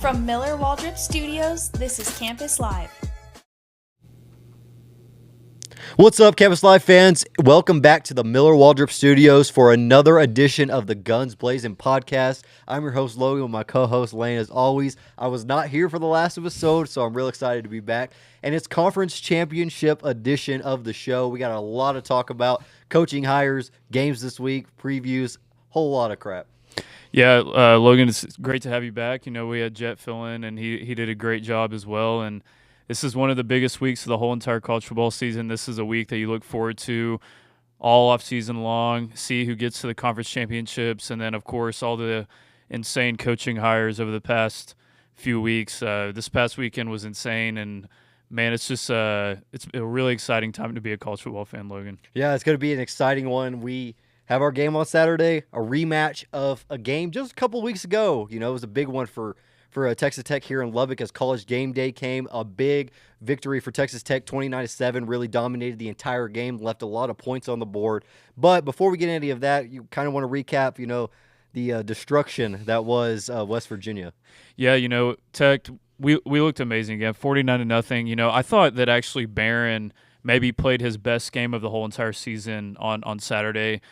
From Miller Waldrop Studios, this is Campus Live. What's up, Campus Live fans? Welcome back to the Miller Waldrop Studios for another edition of the Guns Blazin podcast. I'm your host, Logan, with my co-host, Lane. As always, I was not here for the last episode, so I'm real excited to be back. And it's Conference Championship edition of the show. We got a lot to talk about. Coaching hires, games this week, previews, whole lot of crap. Yeah, Logan, it's great to have you back. You know, we had Jet fill in, and he did a great job as well. And this is one of the biggest weeks of the whole entire college football season. This is a week that you look forward to all off season long, see who gets to the conference championships, and then, of course, all the insane coaching hires over the past few weeks. This past weekend was insane, and man, it's just it's a really exciting time to be a college football fan, Logan. Yeah, it's going to be an exciting one. We have our game on Saturday, a rematch of a game just a couple weeks ago. You know, it was a big one for Texas Tech here in Lubbock as College Game Day came. A big victory for Texas Tech, 29-7, really dominated the entire game, left a lot of points on the board. But before we get into any of that, you kind of want to recap, you know, the destruction that was West Virginia. Yeah, you know, Tech, we looked amazing again, 49-0. You know, I thought that actually Barron maybe played his best game of the whole entire season on Saturday.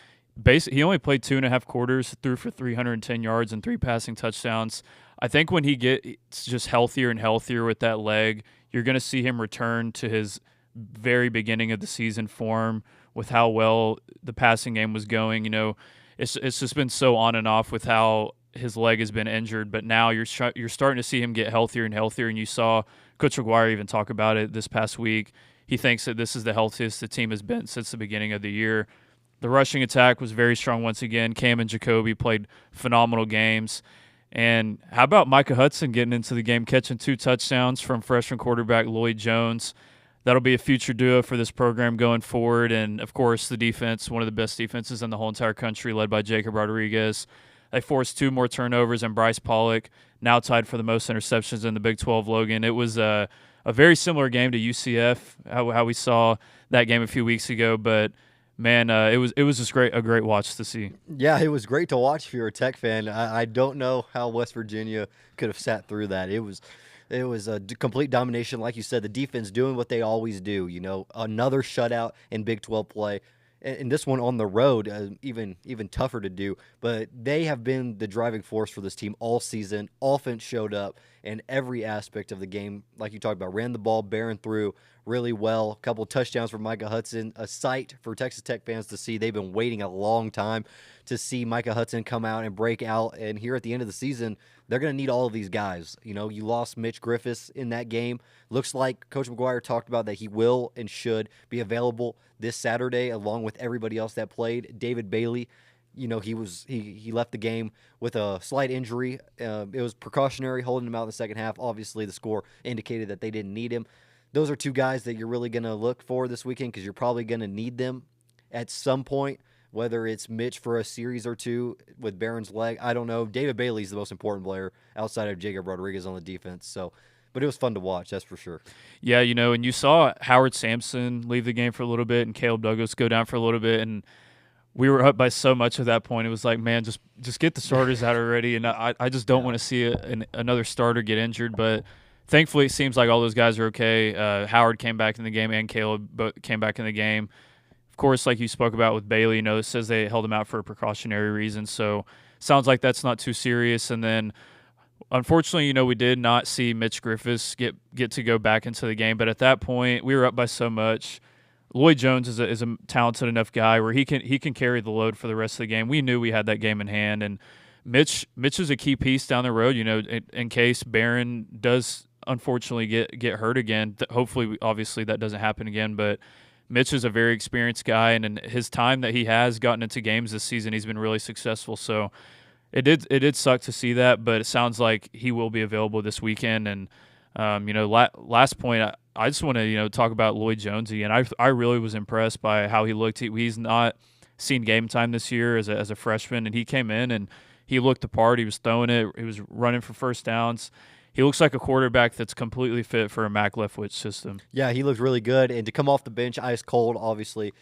He only played 2.5 quarters, threw for 310 yards and 3 passing touchdowns. I think when he gets just healthier and healthier with that leg, you're going to see him return to his very beginning of the season form with how well the passing game was going. You know, it's just been so on and off with how his leg has been injured, but now you're starting to see him get healthier and healthier, and you saw Coach McGuire even talk about it this past week. He thinks that this is the healthiest the team has been since the beginning of the year. The rushing attack was very strong once again. Cam and Jacoby played phenomenal games. And how about Micah Hudson getting into the game, catching 2 touchdowns from freshman quarterback Lloyd Jones? That'll be a future duo for this program going forward. And, of course, the defense, one of the best defenses in the whole entire country, led by Jacob Rodriguez. They forced 2 more turnovers, and Bryce Pollock, now tied for the most interceptions in the Big 12, Logan. It was a very similar game to UCF, how we saw that game a few weeks ago, but man, it was just a great watch to see. Yeah, it was great to watch if you're a Tech fan. I don't know how West Virginia could have sat through that. It was a complete domination, like you said. The defense doing what they always do. You know, another shutout in Big 12 play, and this one on the road, even tougher to do. But they have been the driving force for this team all season. Offense showed up in every aspect of the game, like you talked about. Ran the ball, bearing through really well. A couple of touchdowns from Micah Hudson. A sight for Texas Tech fans to see. They've been waiting a long time to see Micah Hudson come out and break out. And here at the end of the season, they're going to need all of these guys. You know, you lost Mitch Griffiths in that game. Looks like Coach McGuire talked about that he will and should be available this Saturday along with everybody else that played. David Bailey, you know, he left the game with a slight injury. It was precautionary, holding him out in the second half. Obviously, the score indicated that they didn't need him. Those are 2 guys that you're really going to look for this weekend because you're probably going to need them at some point, whether it's Mitch for a series or 2 with Barron's leg. I don't know. David Bailey's the most important player outside of Jacob Rodriguez on the defense. So, but it was fun to watch, that's for sure. Yeah, you know, and you saw Howard Sampson leave the game for a little bit and Caleb Douglas go down for a little bit, and we were up by so much at that point. It was like, man, just get the starters out already, and I just don't want to see another starter get injured, but thankfully, it seems like all those guys are okay. Howard came back in the game, and Caleb both came back in the game. Of course, like you spoke about with Bailey, you know, it says they held him out for a precautionary reason. So sounds like that's not too serious. And then, unfortunately, you know, we did not see Mitch Griffiths get to go back into the game. But at that point, we were up by so much. Lloyd Jones is a talented enough guy where he can carry the load for the rest of the game. We knew we had that game in hand, and Mitch is a key piece down the road. You know, in case Barron does unfortunately get hurt again. Hopefully, obviously, that doesn't happen again. But Mitch is a very experienced guy, and in his time that he has gotten into games this season, he's been really successful. So it did suck to see that, but it sounds like he will be available this weekend. And you know, last point, I just want to talk about Lloyd Jones again. I really was impressed by how he looked. He's not seen game time this year as a freshman, and he came in and he looked the part. He was throwing it. He was running for first downs. He looks like a quarterback that's completely fit for a Mac Leftwich system. Yeah, he looked really good. And to come off the bench ice cold, obviously,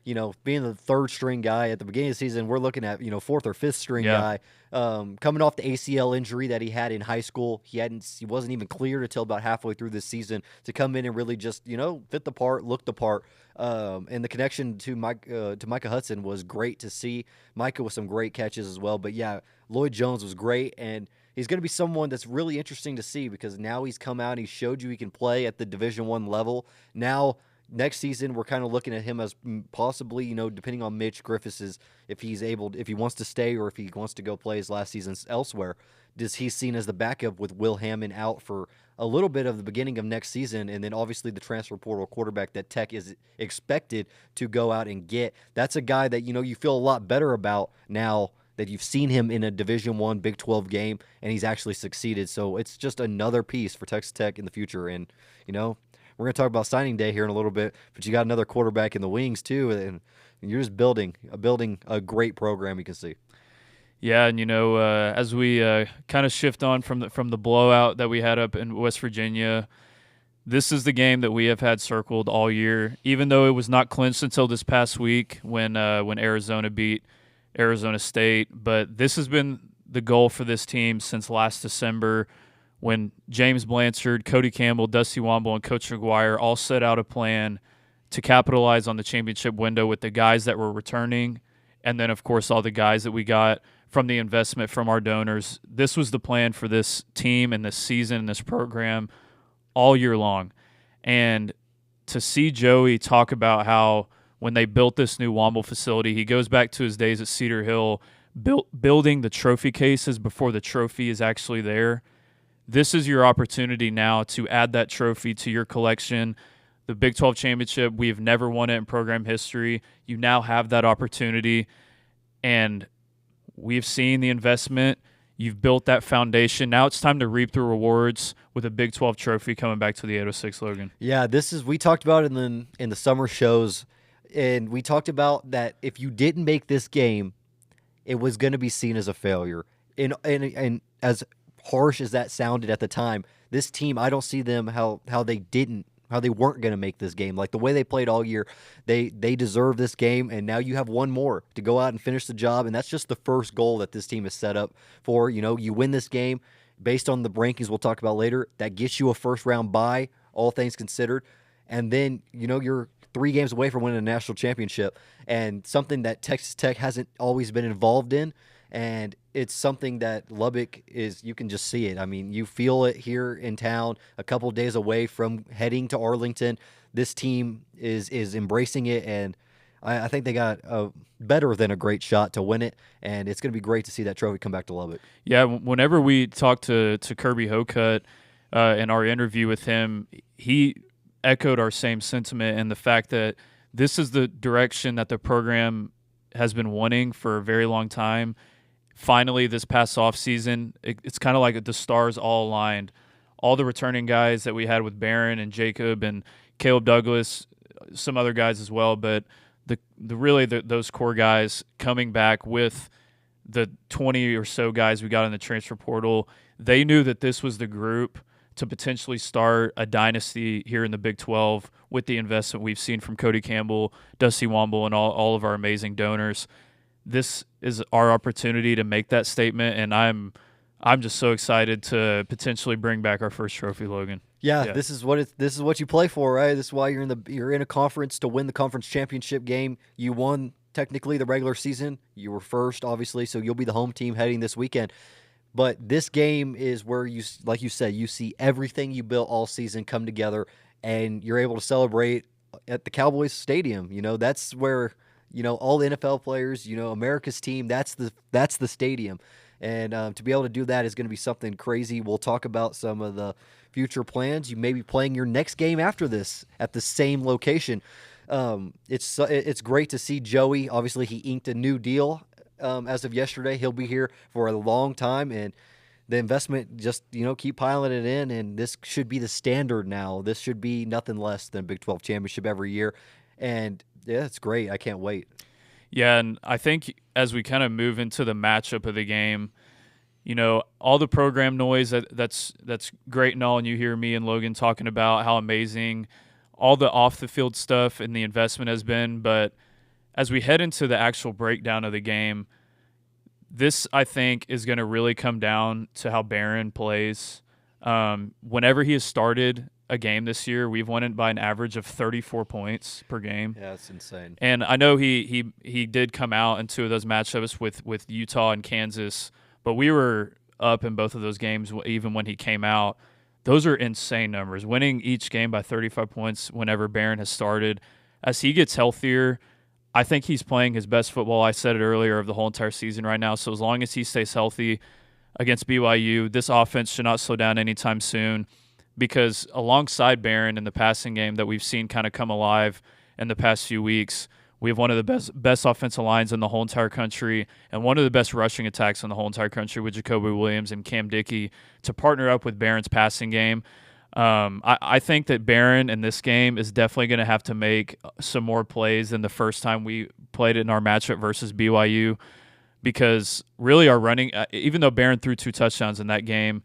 being the third string guy at the beginning of the season, we're looking at, fourth or fifth string guy. Coming off the ACL injury that he had in high school, he wasn't even cleared until about halfway through this season to come in and really just, fit the part, look the part. And the connection to Micah Hudson was great to see. Micah with some great catches as well. But yeah, Lloyd Jones was great, and he's going to be someone that's really interesting to see because now he's come out and he showed you he can play at the Division I level. Now, next season, we're kind of looking at him as possibly, depending on Mitch Griffiths, if he wants to stay or if he wants to go play his last season elsewhere. Does he seen as the backup with Will Hammond out for a little bit of the beginning of next season, and then obviously the transfer portal quarterback that Tech is expected to go out and get? That's a guy that, you feel a lot better about now that you've seen him in a Division I Big 12 game, and he's actually succeeded. So it's just another piece for Texas Tech in the future. And, we're going to talk about signing day here in a little bit, but you got another quarterback in the wings too, and you're just building a great program, you can see. Yeah, and as we kind of shift on from the blowout that we had up in West Virginia, this is the game that we have had circled all year, even though it was not clinched until this past week when Arizona beat Arizona State. But this has been the goal for this team since last December, when James Blanchard, Cody Campbell, Dusty Womble, and Coach McGuire all set out a plan to capitalize on the championship window with the guys that were returning, and then, of course, all the guys that we got from the investment from our donors. This was the plan for this team and this season and this program all year long. And to see Joey talk about how when they built this new Womble facility, he goes back to his days at Cedar Hill, building the trophy cases before the trophy is actually there. This is your opportunity now to add that trophy to your collection. The Big 12 championship, we've never won it in program history. You now have that opportunity, and we've seen the investment. You've built that foundation. Now it's time to reap the rewards with a Big 12 trophy coming back to the 806, Logan. Yeah, we talked about it in the summer shows, and we talked about that if you didn't make this game, it was going to be seen as a failure. And as harsh as that sounded at the time, this team, I don't see them how they weren't going to make this game. Like the way they played all year, they deserve this game, and now you have one more to go out and finish the job, and that's just the first goal that this team is set up for. You win this game based on the rankings we'll talk about later. That gets you a first-round bye, all things considered, and then you're 3 games away from winning a national championship, and something that Texas Tech hasn't always been involved in. And it's something that Lubbock is, you can just see it. I mean, you feel it here in town, a couple days away from heading to Arlington. This team is embracing it, and I think they got a better than a great shot to win it, and it's going to be great to see that trophy come back to Lubbock. Yeah, whenever we talked to Kirby Hocutt in our interview with him, he echoed our same sentiment and the fact that this is the direction that the program has been wanting for a very long time. Finally, this past offseason, it's kind of like the stars all aligned. All the returning guys that we had with Barron and Jacob and Caleb Douglas, some other guys as well, but those core guys coming back with the 20 or so guys we got in the transfer portal, they knew that this was the group to potentially start a dynasty here in the Big 12 with the investment we've seen from Cody Campbell, Dusty Womble, and all of our amazing donors. This is our opportunity to make that statement, and I'm just so excited to potentially bring back our first trophy, Logan. Yeah. This is what you play for, right? This is why you're in a conference to win the conference championship game. You won technically the regular season. You were first, obviously, so you'll be the home team heading this weekend. But this game is where you, like you said, you see everything you built all season come together, and you're able to celebrate at the Cowboys Stadium. That's where all the NFL players, America's team, that's the stadium. And to be able to do that is going to be something crazy. We'll talk about some of the future plans. You may be playing your next game after this at the same location. It's great to see Joey. Obviously, he inked a new deal as of yesterday. He'll be here for a long time, and the investment just, keep piling it in, and this should be the standard now. This should be nothing less than a Big 12 championship every year. And yeah, it's great. I can't wait. Yeah, and I think as we kind of move into the matchup of the game, all the program noise, that's great and all, and you hear me and Logan talking about how amazing all the off-the-field stuff and the investment has been, but as we head into the actual breakdown of the game, this, I think, is going to really come down to how Barron plays. Whenever he has started a game this year, we've won it by an average of 34 points per game. Yeah, that's insane. And I know he did come out in 2 of those matchups with Utah and Kansas, but we were up in both of those games even when he came out. Those are insane numbers. Winning each game by 35 points whenever Barron has started. As he gets healthier, I think he's playing his best football. I said it earlier, of the whole entire season right now. So as long as he stays healthy against BYU, this offense should not slow down anytime soon, because alongside Barron in the passing game that we've seen kind of come alive in the past few weeks, we have one of the best offensive lines in the whole entire country and one of the best rushing attacks in the whole entire country with Jacoby Williams and Cam Dickey to partner up with Barron's passing game. I think that Barron in this game is definitely going to have to make some more plays than the first time we played it in our matchup versus BYU, because really our running, even though Barron threw 2 touchdowns in that game,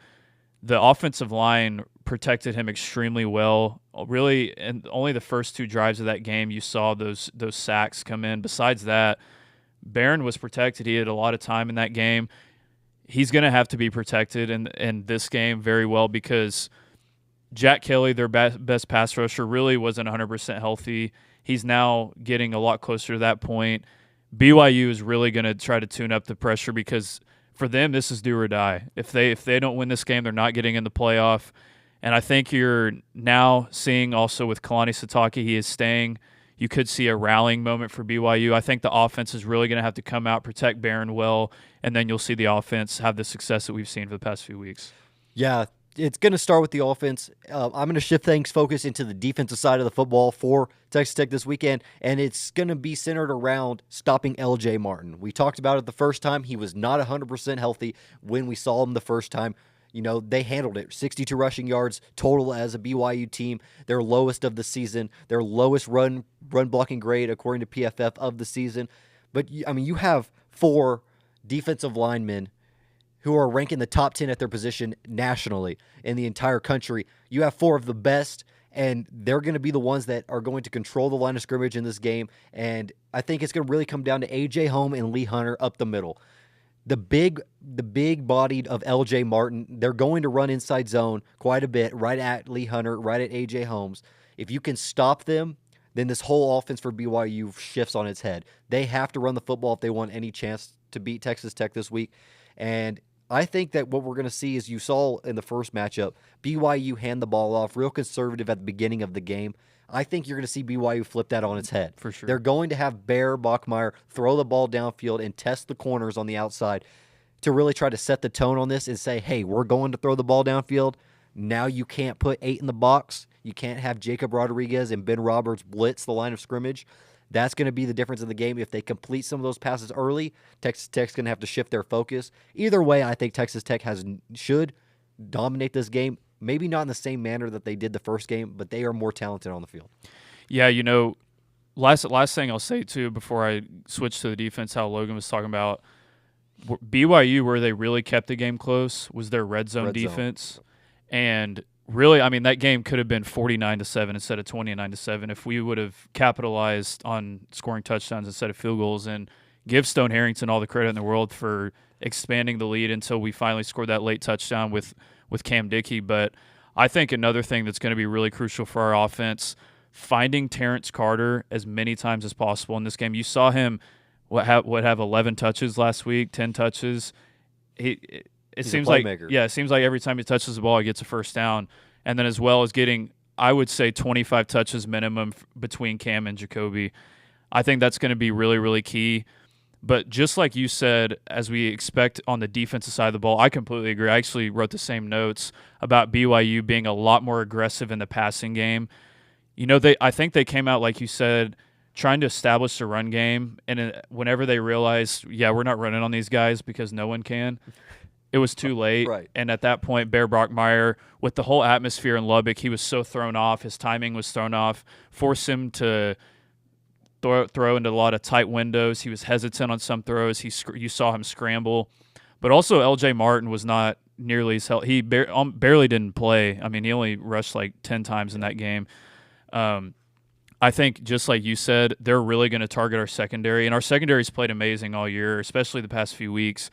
the offensive line protected him extremely well. Really, and only the first 2 drives of that game you saw those sacks come in. Besides that, Barron was protected. He had a lot of time in that game. He's going to have to be protected in this game very well, because Jack Kelly, their best pass rusher, really wasn't 100% healthy. He's now getting a lot closer to that point. BYU is really going to try to tune up the pressure, because for them, this is do or die. If they don't win this game, they're not getting in the playoff. And I think you're now seeing also with Kalani Sitake, he is staying. You could see a rallying moment for BYU. I think the offense is really going to have to come out, protect Barron well, and then you'll see the offense have the success that we've seen for the past few weeks. Yeah, it's going to start with the offense. I'm going to shift things focus into the defensive side of the football for Texas Tech this weekend, and it's going to be centered around stopping LJ Martin. We talked about it the first time. He was not 100% healthy when we saw him the first time. You know, they handled it. 62 rushing yards total as a BYU team, their lowest of the season, their lowest run blocking grade according to PFF of the season. But, I mean, you have 4 defensive linemen who are ranking the top 10 at their position nationally in the entire country. You have 4 of the best, and they're going to be the ones that are going to control the line of scrimmage in this game. And I think it's going to really come down to A.J. Home and Lee Hunter up the middle. The big bodied of LJ Martin, they're going to run inside zone quite a bit, right at Lee Hunter, right at AJ Holmes. If you can stop them, then this whole offense for BYU shifts on its head. They have to run the football if they want any chance to beat Texas Tech this week. And I think that what we're going to see is, you saw in the first matchup, BYU hand the ball off, real conservative at the beginning of the game. I think you're going to see BYU flip that on its head. For sure. They're going to have Bear Bachmeier throw the ball downfield and test the corners on the outside to really try to set the tone on this and say, hey, we're going to throw the ball downfield. Now you can't put 8 in the box. You can't have Jacob Rodriguez and Ben Roberts blitz the line of scrimmage. That's going to be the difference in the game. If they complete some of those passes early, Texas Tech's going to have to shift their focus. Either way, I think Texas Tech should dominate this game. Maybe not in the same manner that they did the first game, but they are more talented on the field. Yeah, you know, last thing I'll say, too, before I switch to the defense, how Logan was talking about, BYU, where they really kept the game close, was their red zone defense. And really, I mean, that game could have been 49-7 instead of 29-7 if we would have capitalized on scoring touchdowns instead of field goals. And give Stone Harrington all the credit in the world for expanding the lead until we finally scored that late touchdown with Cam Dickey. But I think another thing that's going to be really crucial for our offense, finding Terrence Carter as many times as possible in this game. You saw him have 11 touches last week, 10 touches. It seems like every time he touches the ball, he gets a first down. And then as well as getting, I would say, 25 touches minimum between Cam and Jacoby. I think that's going to be really, really key. But just like you said, as we expect on the defensive side of the ball, I completely agree. I actually wrote the same notes about BYU being a lot more aggressive in the passing game. You know, I think they came out, like you said, trying to establish the run game. And whenever they realized, we're not running on these guys because no one can, it was too late. Right. And at that point, Bear Brockmeyer, with the whole atmosphere in Lubbock, he was so thrown off. His timing was thrown off, forced him to throw into a lot of tight windows. He was hesitant on some throws. You saw him scramble. But also LJ Martin was not nearly as healthy. He barely didn't play. I mean, he only rushed like 10 times in that game. I think just like you said, they're really going to target our secondary, and our secondary's played amazing all year, especially the past few weeks.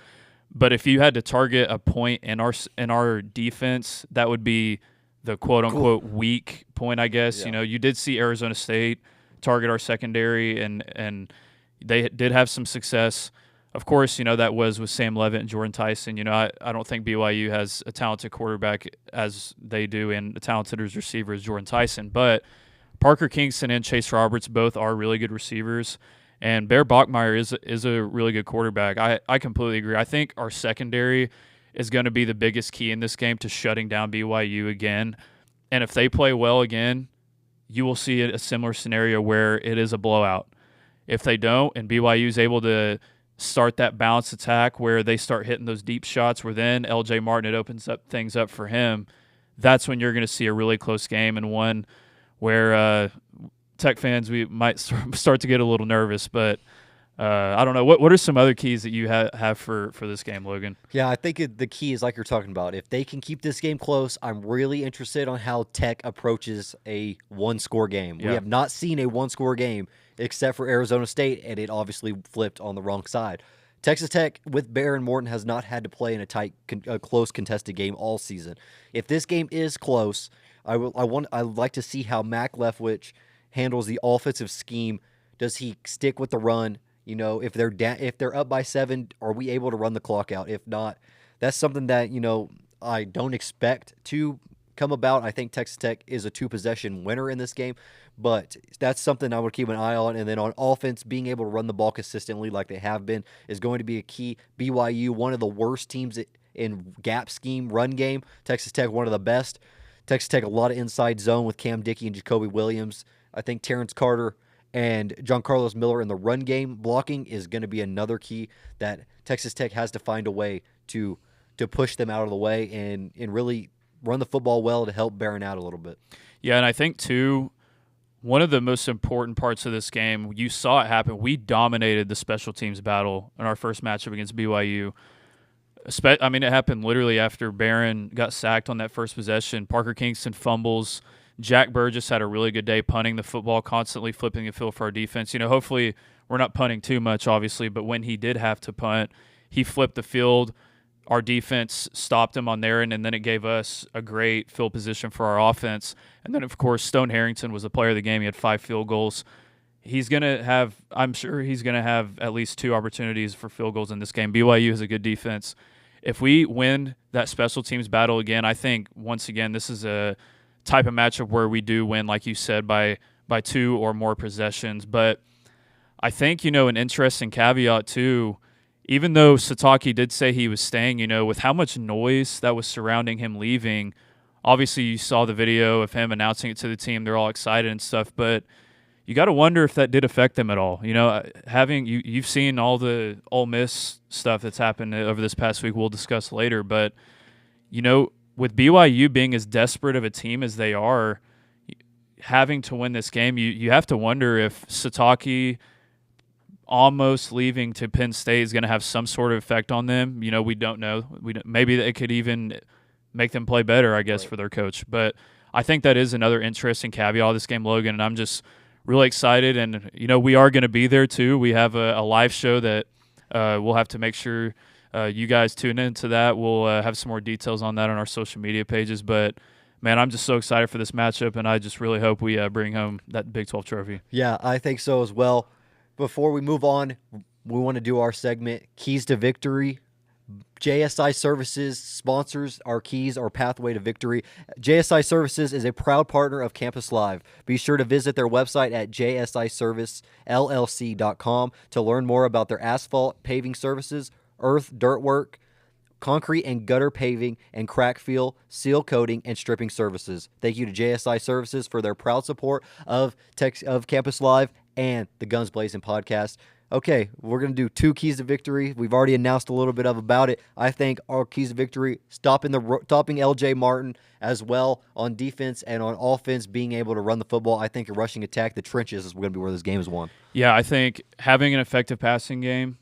But if you had to target a point in our defense, that would be the quote unquote weak point, I guess. Yeah. You did see Arizona State target our secondary, and they did have some success. Of course, that was with Sam Levitt and Jordan Tyson. I don't think BYU has a talented quarterback as they do and a talented receiver as Jordan Tyson. But Parker Kingston and Chase Roberts both are really good receivers. And Bear Bachmeier is a really good quarterback. I completely agree. I think our secondary is going to be the biggest key in this game to shutting down BYU again. And if they play well again, you will see a similar scenario where it is a blowout. If they don't and BYU is able to start that balanced attack where they start hitting those deep shots where then LJ Martin, it opens up things up for him, that's when you're going to see a really close game and one where Tech fans, we might start to get a little nervous. But I don't know. What are some other keys that you have for this game, Logan? Yeah, I think the key is like you're talking about. If they can keep this game close, I'm really interested on how Tech approaches a one-score game. Yeah. We have not seen a one-score game except for Arizona State, and it obviously flipped on the wrong side. Texas Tech, with Bear and Morton, has not had to play in a close contested game all season. If this game is close, I'd like to see how Mac Leftwich handles the offensive scheme. Does he stick with the run? If they're up by 7, are we able to run the clock out? If not, that's something that I don't expect to come about. I think Texas Tech is a 2-possession winner in this game, but that's something I would keep an eye on. And then on offense, being able to run the ball consistently like they have been is going to be a key. BYU, one of the worst teams in gap scheme run game. Texas Tech, one of the best. Texas Tech, a lot of inside zone with Cam Dickey and Jacoby Williams. I think Terrence Carter and John Carlos Miller in the run game blocking is going to be another key that Texas Tech has to find a way to push them out of the way and really run the football well to help Barron out a little bit. Yeah, and I think, too, one of the most important parts of this game, you saw it happen. We dominated the special teams battle in our first matchup against BYU. It happened literally after Barron got sacked on that first possession. Parker Kingston fumbles. Jack Burgess had a really good day punting the football, constantly flipping the field for our defense. Hopefully we're not punting too much, obviously, but when he did have to punt, he flipped the field. Our defense stopped him on their end, and then it gave us a great field position for our offense. And then, of course, Stone Harrington was the player of the game. He had 5 field goals. I'm sure he's going to have at least 2 opportunities for field goals in this game. BYU has a good defense. If we win that special teams battle again, I think, once again, this is a type of matchup where we do win, like you said, by 2 or more possessions. But I think, an interesting caveat, too, even though Sataki did say he was staying, with how much noise that was surrounding him leaving, obviously you saw the video of him announcing it to the team. They're all excited and stuff, but you got to wonder if that did affect them at all. You've seen all the Ole Miss stuff that's happened over this past week. We'll discuss later, but with BYU being as desperate of a team as they are, having to win this game, you have to wonder if Sataki almost leaving to Penn State is going to have some sort of effect on them. We don't know. Maybe it could even make them play better, I guess, for their coach. But I think that is another interesting caveat of this game, Logan, and I'm just really excited. And, we are going to be there, too. We have a live show that we'll have to make sure you guys tune into that. We'll have some more details on that on our social media pages. But, man, I'm just so excited for this matchup, and I just really hope we bring home that Big 12 trophy. Yeah, I think so as well. Before we move on, we want to do our segment, Keys to Victory. JSI Services sponsors our keys, our pathway to victory. JSI Services is a proud partner of Campus Live. Be sure to visit their website at jsiservicellc.com to learn more about their asphalt paving services, earth, dirt work, concrete and gutter paving, and crack fill, seal coating, and stripping services. Thank you to JSI Services for their proud support of Campus Live and the Guns Blazin podcast. Okay, we're going to do 2 keys to victory. We've already announced a little bit about it. I think our keys to victory, stopping LJ Martin as well on defense, and on offense, being able to run the football. I think a rushing attack, the trenches is going to be where this game is won. Yeah, I think having an effective passing game,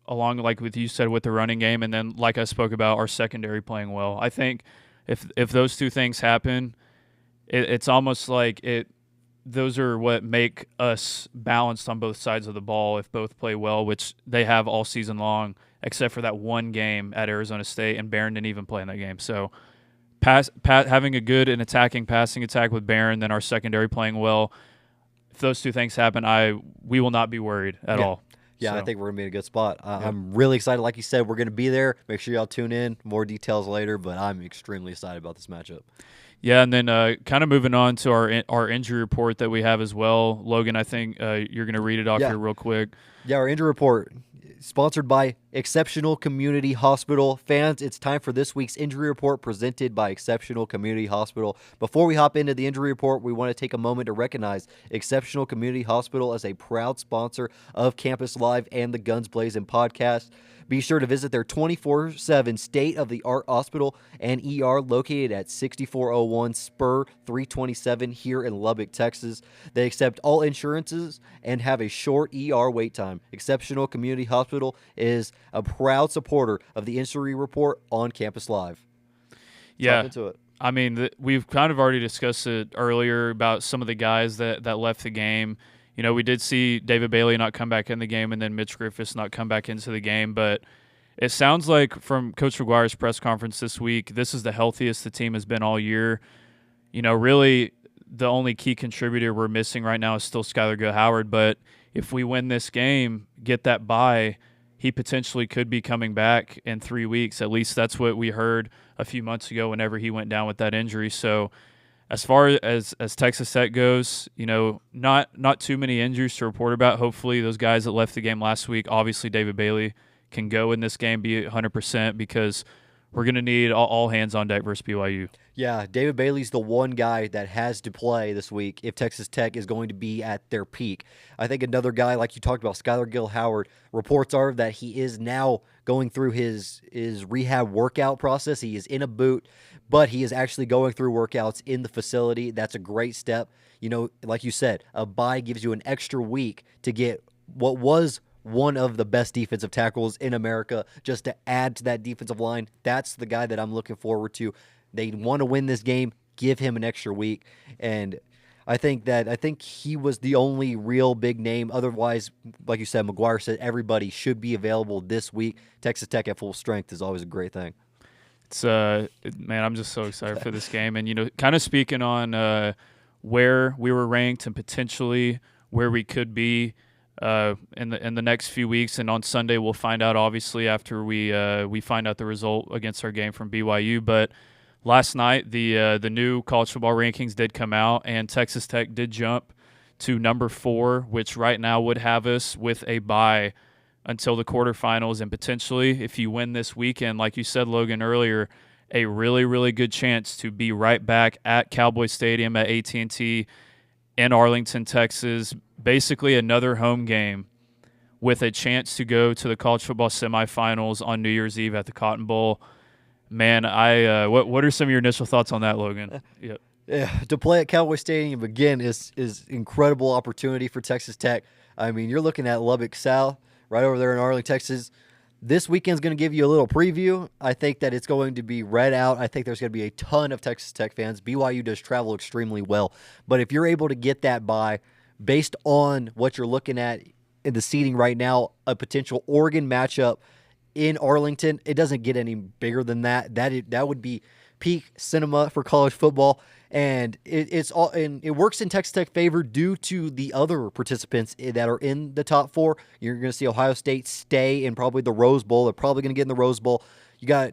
along like with you said with the running game, and then like I spoke about, our secondary playing well. I think if those 2 things happen, it's almost like it those are what make us balanced on both sides of the ball if both play well, which they have all season long, except for that one game at Arizona State, and Barron didn't even play in that game. So having a good and attacking passing attack with Barron, then our secondary playing well, if those two things happen, we will not be worried at all. Yeah, So, I think we're going to be in a good spot. I'm really excited. Like you said, we're going to be there. Make sure y'all tune in. More details later, but I'm extremely excited about this matchup. yeah, and then kind of moving on to our injury report that we have as well. Logan, I think you're going to read it off here real quick. Yeah, our injury report sponsored by Exceptional Community Hospital. Fans, it's time for this week's injury report presented by Exceptional Community Hospital. Before we hop into the injury report, we want to take a moment to recognize Exceptional Community Hospital as a proud sponsor of Campus Live and the Guns Blazin podcast. Be sure to visit their 24/7 state-of-the-art hospital and ER located at 6401 Spur 327 here in Lubbock, Texas. They accept all insurances and have a short ER wait time. Exceptional Community Hospital is a proud supporter of the injury report on Campus Live. Yeah. Into it. I mean, we've kind of already discussed it earlier about some of the guys that left the game. You know, we did see David Bailey not come back in the game and then Mitch Griffiths not come back into the game. But it sounds like from Coach McGuire's press conference this week, this is the healthiest the team has been all year. You know, really the only key contributor we're missing right now is still Skylar Go-Howard. But if we win this game, get that bye, he potentially could be coming back in 3 weeks. At least that's what we heard a few months ago whenever he went down with that injury. So as far as Texas Tech goes, you know, not too many injuries to report about. Hopefully those guys that left the game last week, obviously David Bailey, can go in this game, be 100%, because we're going to need all hands on deck versus BYU. Yeah, David Bailey's the one guy that has to play this week if Texas Tech is going to be at their peak. I think another guy, like you talked about, Skylar Gill-Howard, reports are that he is now going through his rehab workout process. He is in a boot, but he is actually going through workouts in the facility. That's a great step. You know, like you said, a bye gives you an extra week to get what was one of the best defensive tackles in America just to add to that defensive line. That's the guy that I'm looking forward to. They want to win this game, give him an extra week. And I think he was the only real big name. Otherwise, like you said, McGuire said everybody should be available this week. Texas Tech at full strength is always a great thing. It's man, I'm just so excited for this game. And, you know, kind of speaking on where we were ranked and potentially where we could be in the next few weeks, and on Sunday we'll find out, obviously, after we find out the result against our game from BYU. But last night the new college football rankings did come out, and Texas Tech did jump to number 4, which right now would have us with a bye until the quarterfinals, and potentially, if you win this weekend, like you said, Logan, earlier, a really, really good chance to be right back at Cowboy Stadium at AT&T in Arlington, Texas. Basically another home game with a chance to go to the college football semifinals on New Year's Eve at the Cotton Bowl. Man, what are some of your initial thoughts on that, Logan? Yep. Yeah, to play at Cowboy Stadium again is incredible opportunity for Texas Tech. I mean, you're looking at Lubbock South, right over there in Arlington, Texas. This weekend's going to give you a little preview. I think that it's going to be read out. I think there's going to be a ton of Texas Tech fans. BYU does travel extremely well. But if you're able to get that bye, based on what you're looking at in the seating right now, a potential Oregon matchup in Arlington, it doesn't get any bigger than that. That would be peak cinema for college football. And it works in Texas Tech favor due to the other participants that are in the top 4. You're going to see Ohio State stay in probably the Rose Bowl. They're probably going to get in the Rose Bowl. You got,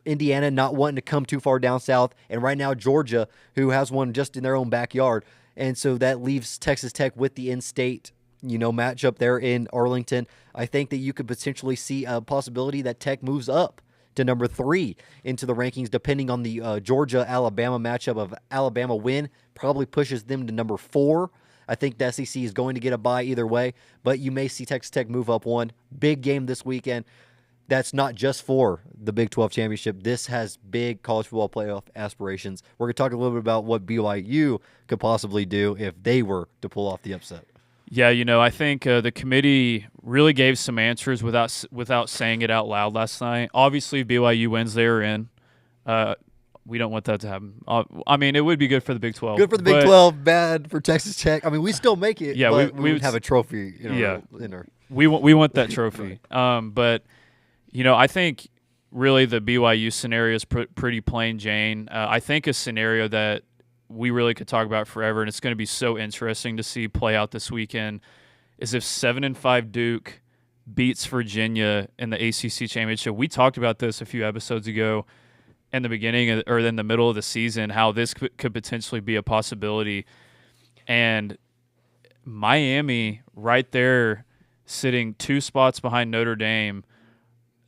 Indiana not wanting to come too far down south. And right now Georgia, who has one just in their own backyard. And so that leaves Texas Tech with the in-state, matchup there in Arlington. I think that you could potentially see a possibility that Tech moves up to number 3 into the rankings, depending on the Georgia-Alabama matchup. Of Alabama win, probably pushes them to number 4. I think the SEC is going to get a bye either way, but you may see Texas Tech move up 1. Big game this weekend. That's not just for the Big 12 championship. This has big college football playoff aspirations. We're going to talk a little bit about what BYU could possibly do if they were to pull off the upset. Yeah, I think the committee really gave some answers without saying it out loud last night. Obviously, if BYU wins, they're in. we don't want that to happen. I mean, it would be good for the Big 12. Good for the Big 12, bad for Texas Tech. I mean, we still make it. Yeah, but we would have a trophy. We want that trophy. But I think really the BYU scenario is pretty plain Jane. I think a scenario that we really could talk about forever, and it's going to be so interesting to see play out this weekend, is if 7-5 Duke beats Virginia in the ACC championship. We talked about this a few episodes ago in the beginning or in the middle of the season, how this could potentially be a possibility. And Miami right there sitting 2 spots behind Notre Dame,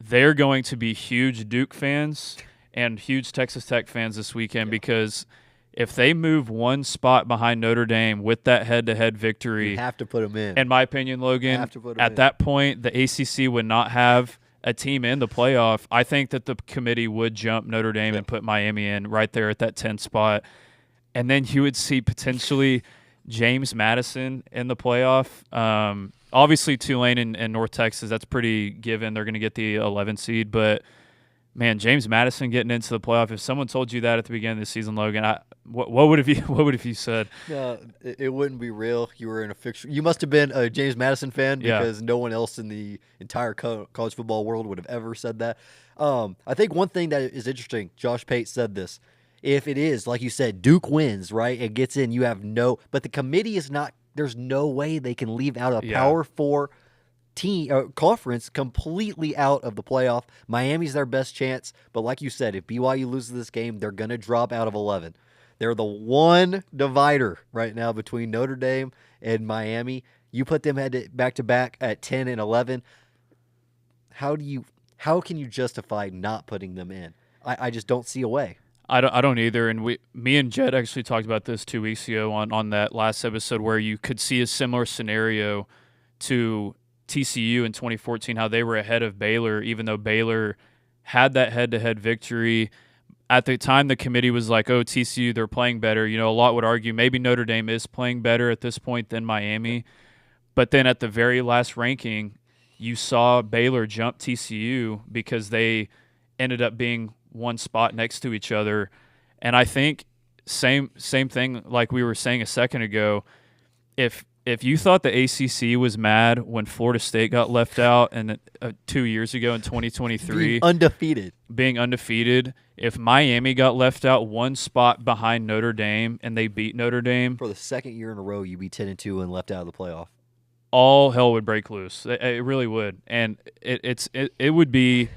they're going to be huge Duke fans and huge Texas Tech fans this weekend because if they move 1 spot behind Notre Dame with that head-to-head victory, you have to put them in my opinion, Logan, at that point, the ACC would not have a team in the playoff. I think that the committee would jump Notre Dame and put Miami in right there at that 10th spot. And then you would see potentially James Madison in the playoff. Obviously, Tulane and North Texas, that's pretty given. They're going to get the 11 seed. But, man, James Madison getting into the playoff, if someone told you that at the beginning of the season, Logan, what would have you said? No, it wouldn't be real. You were in a fixture. You must have been a James Madison fan because no one else in the entire college football world would have ever said that. I think one thing that is interesting, Josh Pate said this. If it is, like you said, Duke wins, right? It gets in. You have but the committee is not. There's no way they can leave out a Power 4 conference completely out of the playoff. Miami's their best chance, but like you said, if BYU loses this game, they're going to drop out of 11. They're the one divider right now between Notre Dame and Miami. You put them back to back at 10 and 11. How can you justify not putting them in? I just don't see a way. I don't either. And me and Jed actually talked about this 2 weeks ago on that last episode where you could see a similar scenario to TCU in 2014, how they were ahead of Baylor, even though Baylor had that head-to-head victory. At the time, the committee was like, oh, TCU, they're playing better. A lot would argue maybe Notre Dame is playing better at this point than Miami. But then at the very last ranking, you saw Baylor jump TCU because they ended up being 1 spot next to each other. And I think same thing like we were saying a second ago, if you thought the ACC was mad when Florida State got left out and 2 years ago in 2023 being undefeated, if Miami got left out 1 spot behind Notre Dame and they beat Notre Dame for the second year in a row, you'd be 10-2 and left out of the playoff. All hell would break loose. It really would, and it would be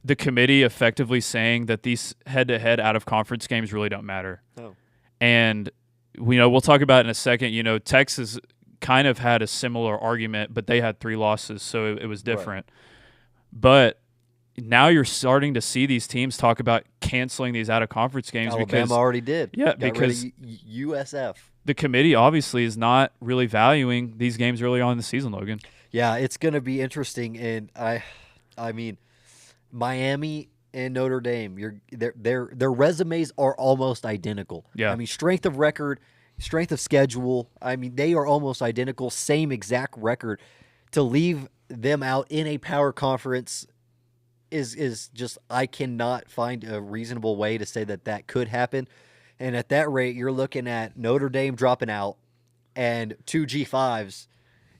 the committee effectively saying that these head-to-head out-of-conference games really don't matter. Oh. And we'll talk about it in a second. Texas kind of had a similar argument, but they had 3 losses, so it was different. Right. But now you're starting to see these teams talk about canceling these out-of-conference games. Alabama already did. Yeah, because USF. The committee obviously is not really valuing these games early on in the season, Logan. Yeah, it's going to be interesting, and I mean, Miami and Notre Dame, their resumes are almost identical. Yeah. I mean, strength of record, strength of schedule, I mean, they are almost identical, same exact record. To leave them out in a power conference is just, I cannot find a reasonable way to say that could happen. And at that rate, you're looking at Notre Dame dropping out and 2 G5s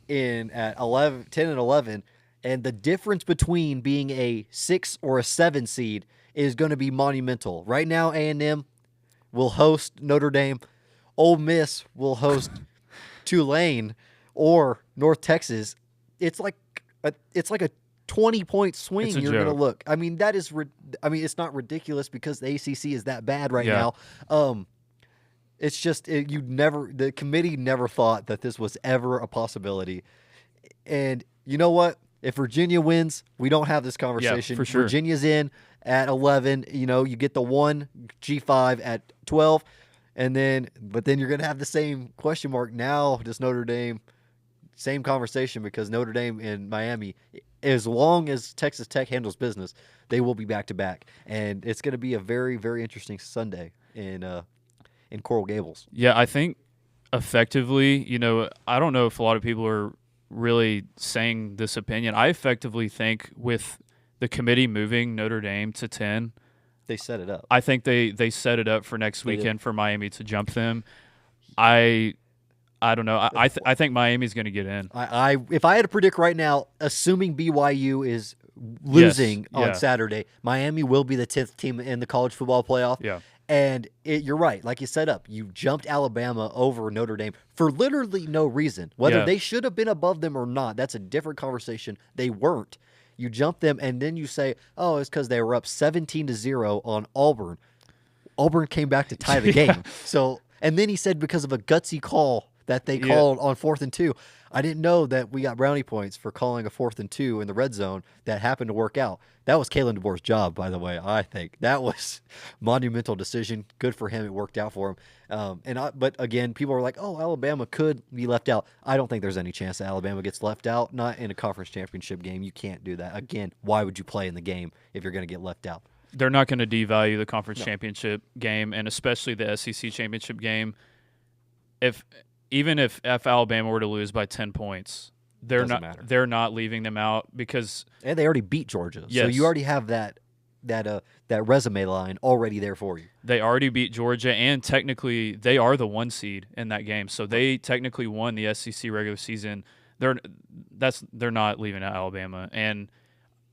at 10 and 11. And the difference between being a 6 or a 7 seed is going to be monumental. Right now, A&M will host Notre Dame. Ole Miss will host Tulane or North Texas. It's like a 20-point swing you're going to look. I mean, it's not ridiculous because the ACC is that bad right now. It's just the committee never thought that this was ever a possibility. And you know what? If Virginia wins, we don't have this conversation. Yeah, for sure. Virginia's in at 11. You get the 1 G5 at 12, but then you're going to have the same question mark now. Does Notre Dame? Same conversation because Notre Dame and Miami, as long as Texas Tech handles business, they will be back to back, and it's going to be a very, very interesting Sunday in Coral Gables. Yeah, I think effectively, I don't know if a lot of people are really saying this opinion. I effectively think with the committee moving Notre Dame to 10, They set it up. I think they set it up for next weekend for Miami to jump them. I don't know. I think Miami's going to get in. If I had to predict right now, assuming BYU is losing on Saturday, Miami will be the 10th team in the college football playoff. Yeah. And you're right. Like you set up, you jumped Alabama over Notre Dame for literally no reason. Whether they should have been above them or not, that's a different conversation. They weren't. You jump them, and then you say, oh, it's because they were up 17-0 on Auburn. Auburn came back to tie the game. So, and then he said because of a gutsy call that they called on 4th and 2. I didn't know that we got brownie points for calling a 4th and 2 in the red zone that happened to work out. That was Kalen DeBoer's job, by the way. I think that was monumental decision. Good for him. It worked out for him. But again, people are like, "Oh, Alabama could be left out." I don't think there's any chance that Alabama gets left out. Not in a conference championship game. You can't do that. Again, why would you play in the game if you're going to get left out? They're not going to devalue the conference championship game, and especially the SEC championship game. Even if Alabama were to lose by 10 points, they're not leaving them out because and they already beat Georgia. Yes. So you already have that resume line already there for you. They already beat Georgia, and technically they are the 1 seed in that game. So they technically won the SEC regular season. They're not leaving out Alabama. And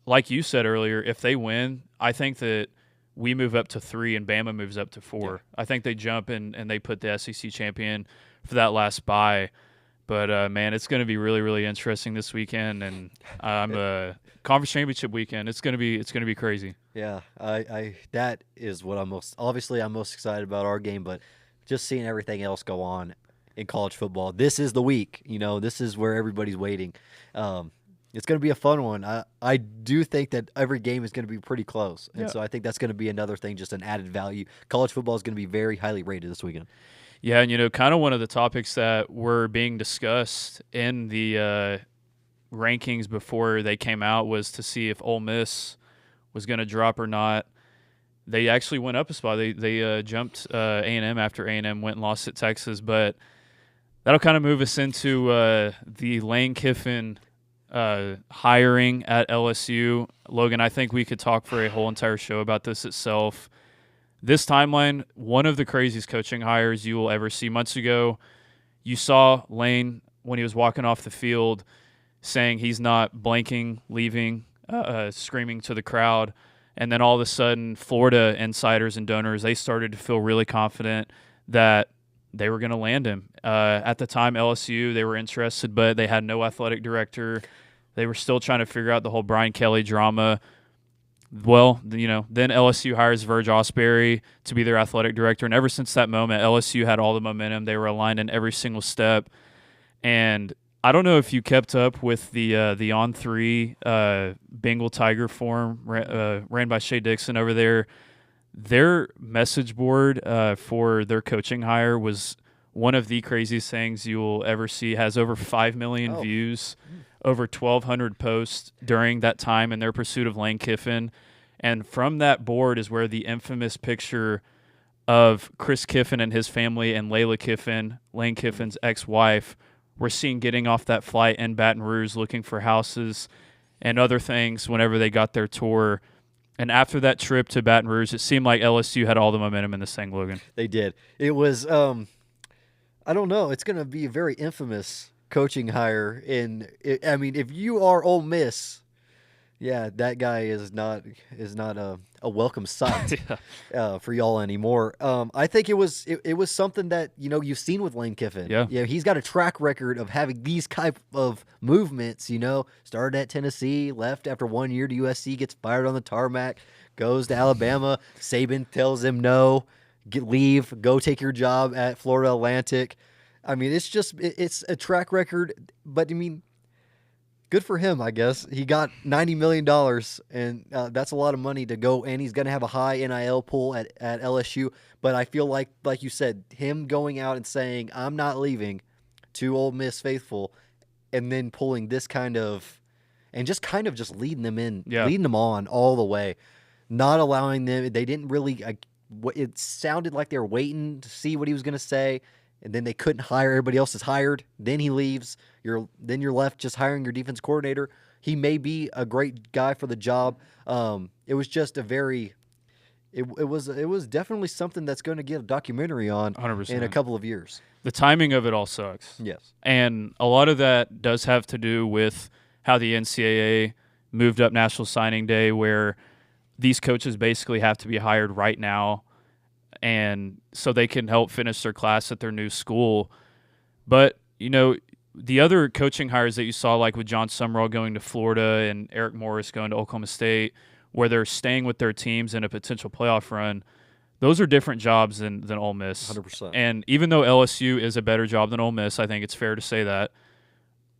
like you said earlier, if they win, I think that we move up to 3 and Bama moves up to 4. Yeah. I think they jump and they put the SEC champion for that last bye. But, man, it's going to be really, really interesting this weekend. And conference championship weekend, it's going to be crazy. Yeah, that is what I'm most excited about our game, but just seeing everything else go on in college football. This is the week. This is where everybody's waiting. It's going to be a fun one. I do think that every game is going to be pretty close. And so I think that's going to be another thing, just an added value. College football is going to be very highly rated this weekend. Yeah, and kind of one of the topics that were being discussed in the rankings before they came out was to see if Ole Miss was going to drop or not. They actually went up a spot. They jumped A&M after A&M went and lost at Texas, but that'll kind of move us into the Lane Kiffin hiring at LSU. Logan, I think we could talk for a whole entire show about this itself. This timeline, one of the craziest coaching hires you will ever see. Months ago, you saw Lane when he was walking off the field saying he's not blanking, leaving, screaming to the crowd. And then all of a sudden, Florida insiders and donors, they started to feel really confident that they were going to land him. At the time, LSU, they were interested, but they had no athletic director. They were still trying to figure out the whole Brian Kelly drama. Well, then LSU hires Verge Osbury to be their athletic director. And ever since that moment, LSU had all the momentum. They were aligned in every single step. And I don't know if you kept up with the On3 Bengal Tiger Forum ran by Shea Dixon over there. Their message board for their coaching hire was one of the craziest things you will ever see. Has over 5 million views, over 1,200 posts during that time in their pursuit of Lane Kiffin. And from that board is where the infamous picture of Chris Kiffin and his family and Layla Kiffin, Lane Kiffin's ex-wife, were seen getting off that flight in Baton Rouge looking for houses and other things whenever they got their tour. And after that trip to Baton Rouge, it seemed like LSU had all the momentum in this thing, Logan. They did. It was, I don't know, it's going to be a very infamous coaching hire. If you are Ole Miss, yeah, that guy is not a welcome sight for y'all anymore. I think it was something that you've seen with Lane Kiffin. Yeah, he's got a track record of having these type of movements. Started at Tennessee, left after 1 year to USC, gets fired on the tarmac, goes to Alabama. Saban tells him no, leave, go take your job at Florida Atlantic. It's a track record, but good for him, I guess. He got $90 million, and that's a lot of money to go, and he's going to have a high NIL pool at LSU. But I feel like you said, him going out and saying, I'm not leaving, to Ole Miss faithful, and then pulling this kind of leading them on all the way, not allowing them. They didn't really it sounded like they were waiting to see what he was going to say, and then they couldn't hire. Everybody else is hired. Then he leaves. You're left just hiring your defense coordinator. He may be a great guy for the job. It was just a very it was definitely something that's going to get a documentary on 100%. in a couple of years. The timing of it all sucks. Yes. And a lot of that does have to do with how the NCAA moved up National Signing Day, where these coaches basically have to be hired right now, and so they can help finish their class at their new school. But, the other coaching hires that you saw, like with John Summerall going to Florida and Eric Morris going to Oklahoma State, where they're staying with their teams in a potential playoff run, those are different jobs than Ole Miss. 100%. And even though LSU is a better job than Ole Miss, I think it's fair to say that,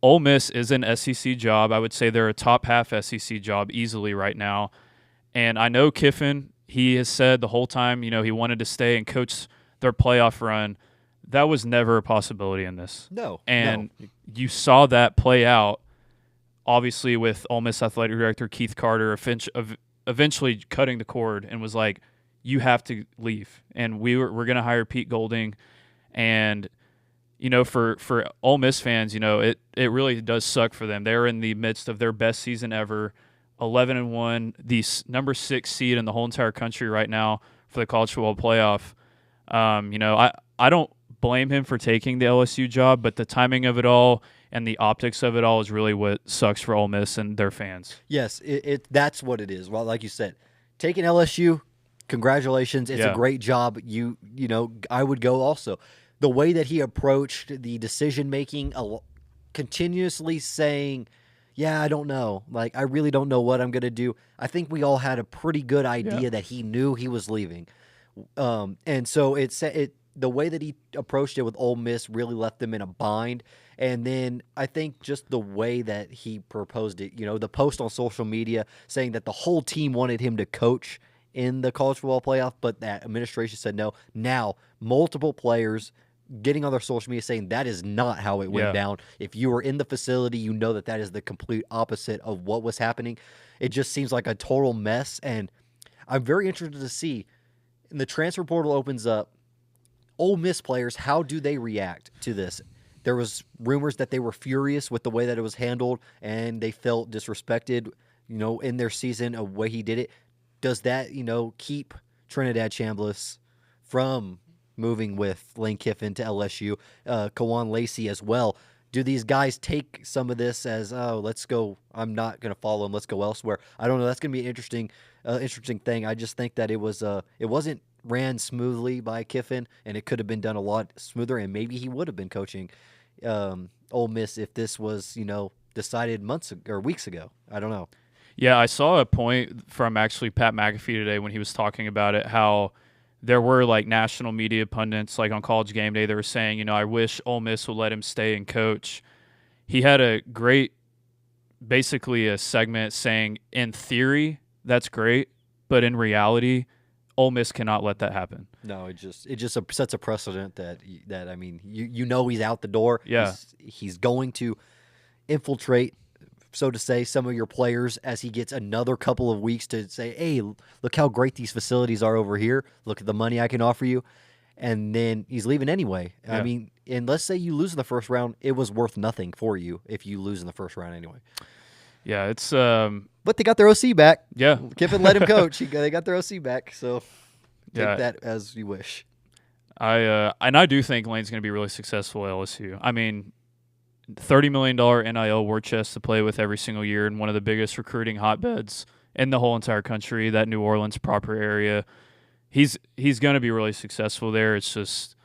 Ole Miss is an SEC job. I would say they're a top half SEC job easily right now. And I know Kiffin, he has said the whole time, he wanted to stay and coach their playoff run. That was never a possibility in this. No. And you saw that play out, obviously, with Ole Miss athletic director Keith Carter eventually cutting the cord and was like, you have to leave. And we're going to hire Pete Golding. And, for Ole Miss fans, it really does suck for them. They're in the midst of their best season ever, 11-1, the number 6 seed in the whole entire country right now for the college football playoff. I don't blame him for taking the LSU job, but the timing of it all and the optics of it all is really what sucks for Ole Miss and their fans. Yes, that's what it is. Well, like you said, taking LSU, congratulations. It's a great job. I would go also. The way that he approached the decision making, continuously saying, yeah, I don't know. Like, I really don't know what I'm going to do. I think we all had a pretty good idea that he knew he was leaving. And so the way that he approached it with Ole Miss really left them in a bind. And then I think just the way that he proposed it, the post on social media saying that the whole team wanted him to coach in the college football playoff, but that administration said no. Now, multiple players getting on their social media saying that is not how it went down. If you were in the facility, you know that is the complete opposite of what was happening. It just seems like a total mess, and I'm very interested to see, when the transfer portal opens up, Ole Miss players, how do they react to this? There was rumors that they were furious with the way that it was handled, and they felt disrespected, in their season of the way he did it. Does that, keep Trinidad Chambliss from moving with Lane Kiffin to LSU, Kawan Lacey as well? Do these guys take some of this as, let's go, I'm not going to follow him, let's go elsewhere? I don't know. That's going to be an interesting thing. I just think that it wasn't ran smoothly by Kiffin, and it could have been done a lot smoother, and maybe he would have been coaching Ole Miss if this was, decided months or weeks ago. I don't know. Yeah, I saw a point from actually Pat McAfee today when he was talking about it, how there were like national media pundits like on College Game Day that were saying, I wish Ole Miss would let him stay and coach. He had a great, basically a segment saying, in theory, that's great, but in reality, Ole Miss cannot let that happen. No, it just sets a precedent that I mean, he's out the door. Yeah. He's going to infiltrate, so to say, some of your players as he gets another couple of weeks to say, hey, look how great these facilities are over here. Look at the money I can offer you. And then he's leaving anyway. Yeah. I mean, and let's say you lose in the first round, it was worth nothing for you if you lose in the first round anyway. Yeah, it's but they got their OC back. Yeah. Kiffin let him coach. They got their OC back, so take that as you wish. I do think Lane's going to be really successful at LSU. I mean, $30 million NIL war chest to play with every single year in one of the biggest recruiting hotbeds in the whole entire country, that New Orleans proper area. He's going to be really successful there. It's just,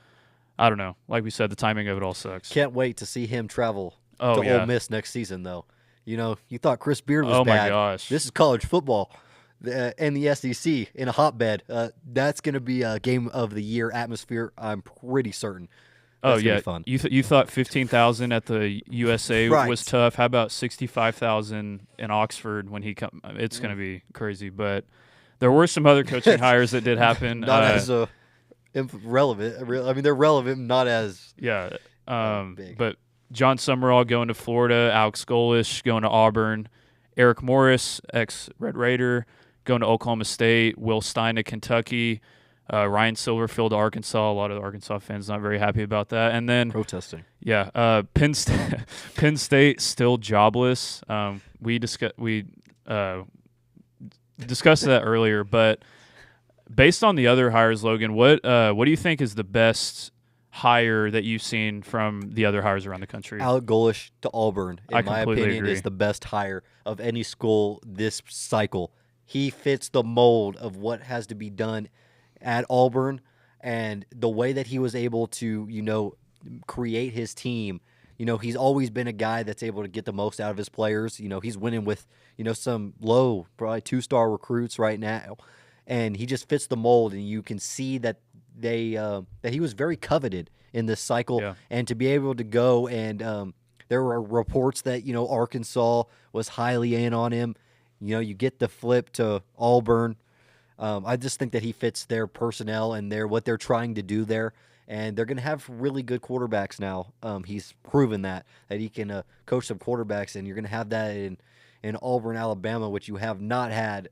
I don't know. Like we said, the timing of it all sucks. Can't wait to see him travel to Ole Miss next season, though. You thought Chris Beard was bad. Oh, my gosh. This is college football and the SEC in a hotbed. That's going to be a game of the year atmosphere, I'm pretty certain. That's gonna be fun. You thought 15,000 at the USA was tough. How about 65,000 in Oxford when he come? It's going to be crazy. But there were some other coaching hires that did happen. Not as relevant. I mean, they're relevant, not as big. But John Summerall going to Florida, Alex Golish going to Auburn, Eric Morris, ex-Red Raider, going to Oklahoma State, Will Stein to Kentucky, Ryan Silverfield to Arkansas. A lot of the Arkansas fans not very happy about that. And then protesting. Yeah, Penn State still jobless. We discussed that earlier, but based on the other hires, Logan, what do you think is the best hire that you've seen from the other hires around the country? Alec Golish to Auburn, I in my completely opinion, agree. is the best hire of any school this cycle. He fits the mold of what has to be done at Auburn, and the way that he was able to, create his team. He's always been a guy that's able to get the most out of his players. He's winning with, some low, probably 2-star recruits right now, and he just fits the mold, and you can see that that he was very coveted in this cycle, Yeah. and to be able to go and there were reports that Arkansas was highly in on him. You get the flip to Auburn. I just think that he fits their personnel and what they're trying to do there, and they're going to have really good quarterbacks now. He's proven that he can coach some quarterbacks, and you're going to have that in Auburn, Alabama, which you have not had.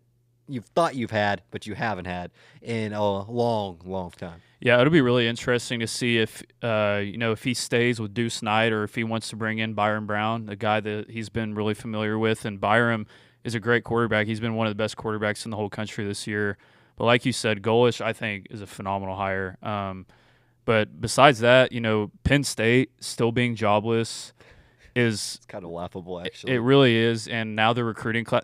You've thought you've had, but you haven't had in a long, long time. Yeah, it'll be really interesting to see if if he stays with Deuce Knight or if he wants to bring in Byron Brown, a guy that he's been really familiar with. And Byron is a great quarterback. He's been one of the best quarterbacks in the whole country this year. But like you said, Golish, I think, is a phenomenal hire. But besides that, Penn State still being jobless is It's kind of laughable, actually. it really is. And now the recruiting class,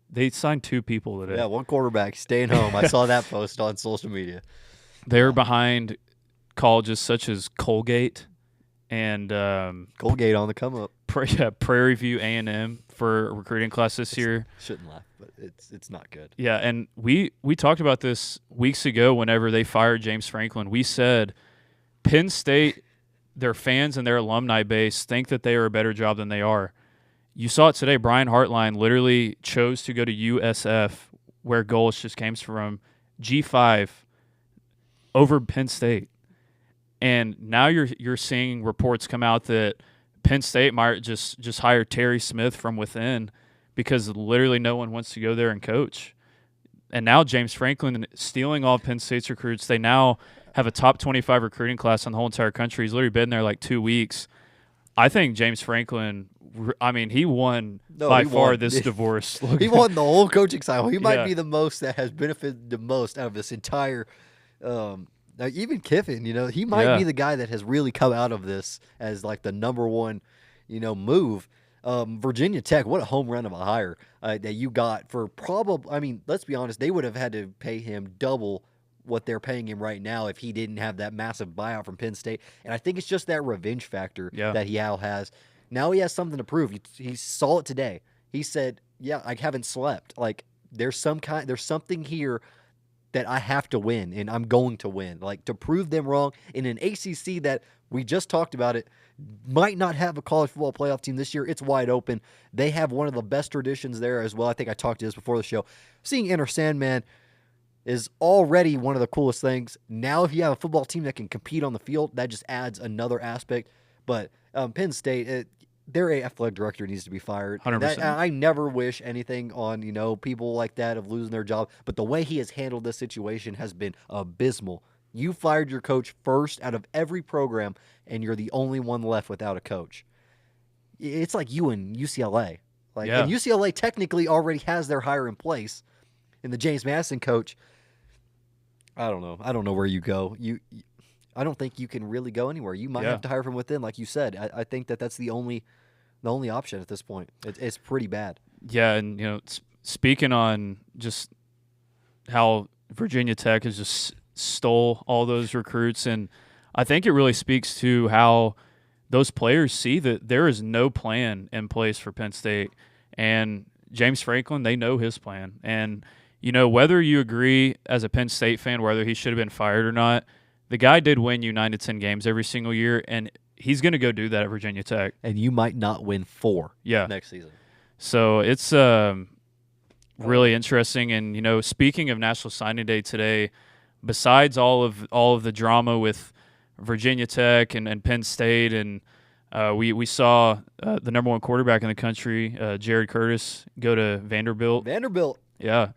they signed 2 people today. Yeah, one quarterback staying home. I saw that post on social media. They're behind colleges such as Colgate and Colgate on the come up. Prairie View A&M for a recruiting class this year. Shouldn't laugh, but it's not good. Yeah, and we talked about this weeks ago whenever they fired James Franklin. We said Penn State, their fans and their alumni base think that they are a better job than they are. You saw it today. Brian Hartline literally chose to go to USF, where Golish just came from, G5, over Penn State. And now you're seeing reports come out that Penn State might just hire Terry Smith from within because literally no one wants to go there and coach. And now James Franklin stealing all Penn State's recruits. They now have a top 25 recruiting class in the whole entire country. He's literally been there like 2 weeks. I think James Franklin, he won this divorce. He won the whole coaching cycle. He might Yeah. be the most that has benefited the most out of this entire even Kiffin, he might be the guy that has really come out of this as like the number one, move. Virginia Tech, what a home run of a hire that you got for probably, let's be honest, they would have had to pay him double what they're paying him right now if he didn't have that massive buyout from Penn State. And I think it's just that revenge factor that he now has. Now he has something to prove. He saw it today. He said, yeah, I haven't slept. Like there's something here that I have to win, and I'm going to win. Like to prove them wrong in an ACC that we just talked about it, might not have a college football playoff team this year. It's wide open. They have one of the best traditions there as well. I think I talked to this before the show. Seeing Enter Sandman is already one of the coolest things. Now, if you have a football team that can compete on the field, that just adds another aspect. But Penn State, their athletic director needs to be fired. 100%. I never wish anything on people like that of losing their job. But the way he has handled this situation has been abysmal. You fired your coach first out of every program, and you're the only one left without a coach. It's like you and UCLA. And UCLA technically already has their hire in place, and the James Madison coach. I don't know. I don't know where you go. I don't think you can really go anywhere. You might have to hire from within, like you said. I think that's the only option at this point. It's pretty bad. Yeah, and speaking on just how Virginia Tech has just stole all those recruits, and I think it really speaks to how those players see that there is no plan in place for Penn State. And James Franklin, they know his plan. And whether you agree as a Penn State fan whether he should have been fired or not, the guy did win you 9 to 10 games every single year, and he's going to go do that at Virginia Tech. And you might not win 4 next season. So it's really interesting. And, speaking of National Signing Day today, besides all of the drama with Virginia Tech and Penn State, and we saw the number one quarterback in the country, Jared Curtis, go to Vanderbilt. Yeah.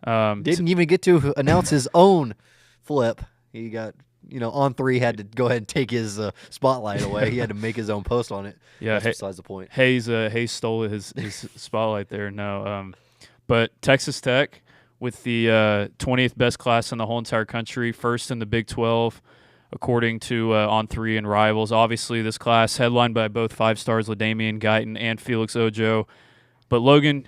Didn't even get to announce his own flip. He got, on 3, had to go ahead and take his spotlight away. He had to make his own post on it. Yeah, that's besides the point. Hayes stole his spotlight there. No, but Texas Tech with the 20th best class in the whole entire country, first in the Big 12, according to On3 and Rivals. Obviously, this class headlined by both 5-stars LaDainian Guyton and Felix Ojo. But Logan,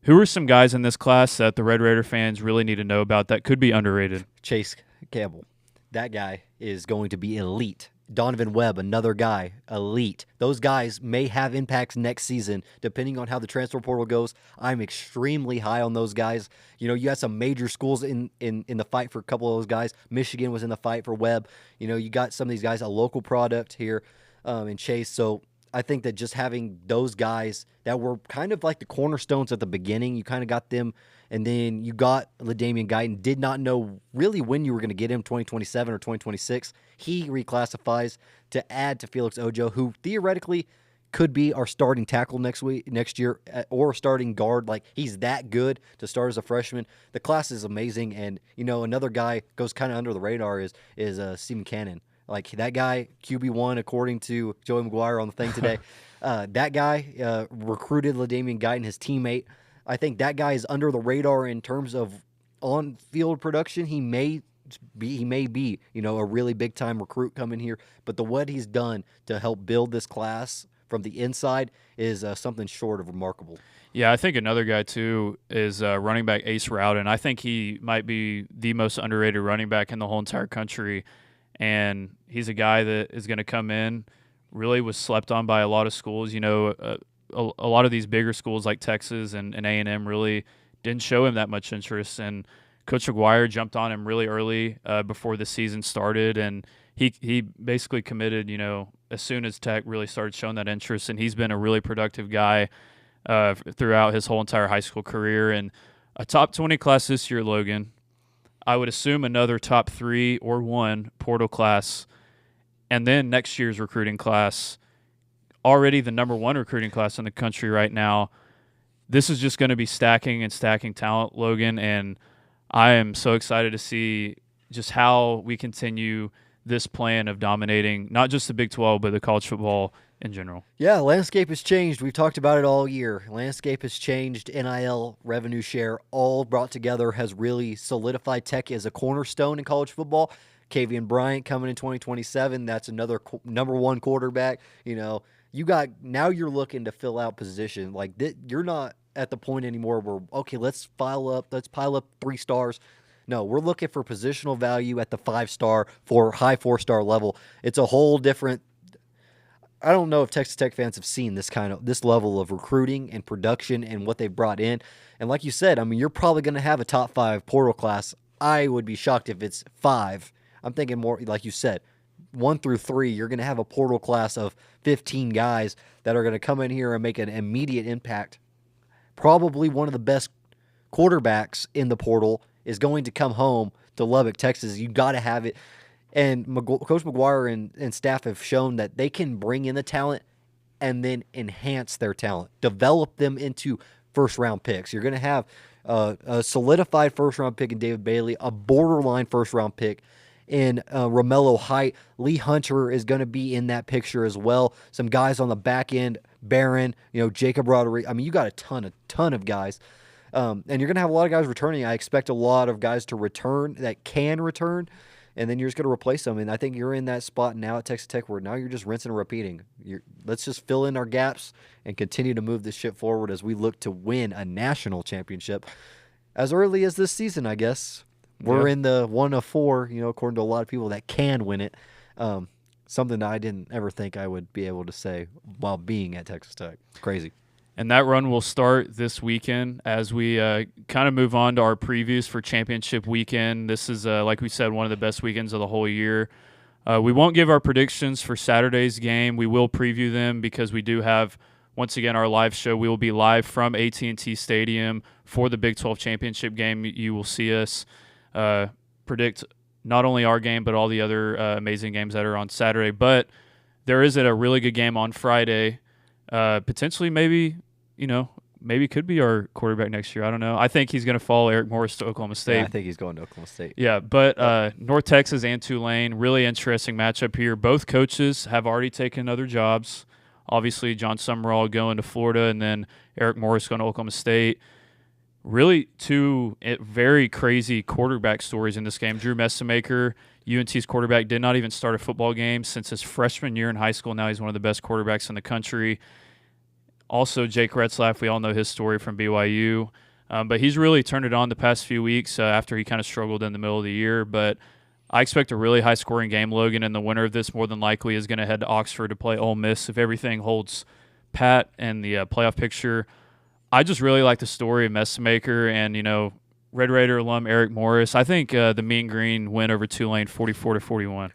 who are some guys in this class that the Red Raider fans really need to know about that could be underrated? Chase Campbell. That guy is going to be elite. Donovan Webb, another guy, elite. Those guys may have impacts next season, depending on how the transfer portal goes. I'm extremely high on those guys. You know, you got some major schools in the fight for a couple of those guys. Michigan was in the fight for Webb. You know, you got some of these guys, a local product here in Chase. So I think that just having those guys that were kind of like the cornerstones at the beginning, you kind of got them, and then you got LaDainian Guyton. Did not know really when you were going to get him, 2027 or 2026. He reclassifies to add to Felix Ojo, who theoretically could be our starting tackle next year, or starting guard. Like, he's that good to start as a freshman. The class is amazing, and you know, another guy goes kind of under the radar is Stephen Cannon. Like, that guy, QB1, according to Joey McGuire on the thing today. That guy recruited LaDainian Guyton, his teammate. I think that guy is under the radar in terms of on-field production. He may be, you know, a really big-time recruit coming here. But what he's done to help build this class from the inside is something short of remarkable. Yeah, I think another guy, too, is running back Ace Rowden. I think he might be the most underrated running back in the whole entire country. And he's a guy that is going to come in, really was slept on by a lot of schools. You know, a lot of these bigger schools like Texas and A&M really didn't show him that much interest. And Coach McGuire jumped on him really early before the season started. And he basically committed, you know, as soon as Tech really started showing that interest. And he's been a really productive guy throughout his whole entire high school career. And a top 20 class this year, Logan. I would assume another top 3 or 1 portal class, and then next year's recruiting class, already the number 1 recruiting class in the country right now. This is just going to be stacking and stacking talent, Logan, and I am so excited to see just how we continue this plan of dominating not just the Big 12, but the college football in general. Yeah, landscape has changed. We've talked about it all year. Landscape has changed. NIL, revenue share, all brought together has really solidified Tech as a cornerstone in college football. Kavian Bryant coming in 2027. That's another number 1 quarterback. You know, now you're looking to fill out position. Like, you're not at the point anymore where, okay, let's pile up 3 stars. No, we're looking for positional value at the 5-star for high 4-star level. It's a whole different. I don't know if Texas Tech fans have seen this level of recruiting and production and what they've brought in. And like you said, I mean, you're probably going to have a top 5 portal class. I would be shocked if it's 5. I'm thinking more, like you said, 1 through 3. You're going to have a portal class of 15 guys that are going to come in here and make an immediate impact. Probably one of the best quarterbacks in the portal is going to come home to Lubbock, Texas. You got to have it. And Coach McGuire and staff have shown that they can bring in the talent and then enhance their talent, develop them into first-round picks. You're going to have a solidified first-round pick in David Bailey, a borderline first-round pick in Romello Height. Lee Hunter is going to be in that picture as well. Some guys on the back end, Barron, you know, Jacob Rodriguez. I mean, you got a ton of guys. And you're going to have a lot of guys returning. I expect a lot of guys to return that can return. And then you're just going to replace them. And I think you're in that spot now at Texas Tech where now you're just rinsing and repeating. Let's just fill in our gaps and continue to move this ship forward as we look to win a national championship as early as this season, I guess. We're in the 1 of 4, you know, according to a lot of people that can win it. Something that I didn't ever think I would be able to say while being at Texas Tech. Crazy. And that run will start this weekend as we kind of move on to our previews for championship weekend. This is, like we said, one of the best weekends of the whole year. We won't give our predictions for Saturday's game. We will preview them because we do have, once again, our live show. We will be live from AT&T Stadium for the Big 12 championship game. You will see us predict not only our game but all the other amazing games that are on Saturday. But there is a really good game on Friday. Potentially maybe could be our quarterback next year. I don't know. I think he's going to follow Eric Morris to Oklahoma State. Yeah, I think he's going to Oklahoma State. Yeah, but North Texas and Tulane, really interesting matchup here. Both coaches have already taken other jobs. Obviously, John Summerall going to Florida and then Eric Morris going to Oklahoma State. really two very crazy quarterback stories in this game. Drew Messamaker, UNT's quarterback, did not even start a football game since his freshman year in high school. Now he's one of the best quarterbacks in the country. Also, Jake Retzlaff, we all know his story from BYU. But he's really turned it on the past few weeks after he kind of struggled in the middle of the year. But I expect a really high-scoring game, Logan, and the winner of this more than likely is going to head to Oxford to play Ole Miss if everything holds pat in the playoff picture. I just really like the story of Messamaker and, Red Raider alum Eric Morris. I think the Mean Green win over Tulane 44-41.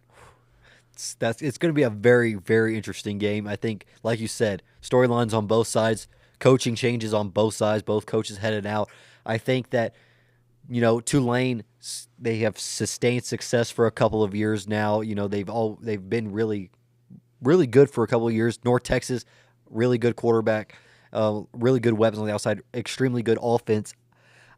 It's going to be a very, very interesting game. I think, like you said, storylines on both sides, coaching changes on both sides, both coaches headed out. I think that, Tulane, they have sustained success for a couple of years now. They've been really, really good for a couple of years. North Texas, really good quarterback, really good weapons on the outside, extremely good offense.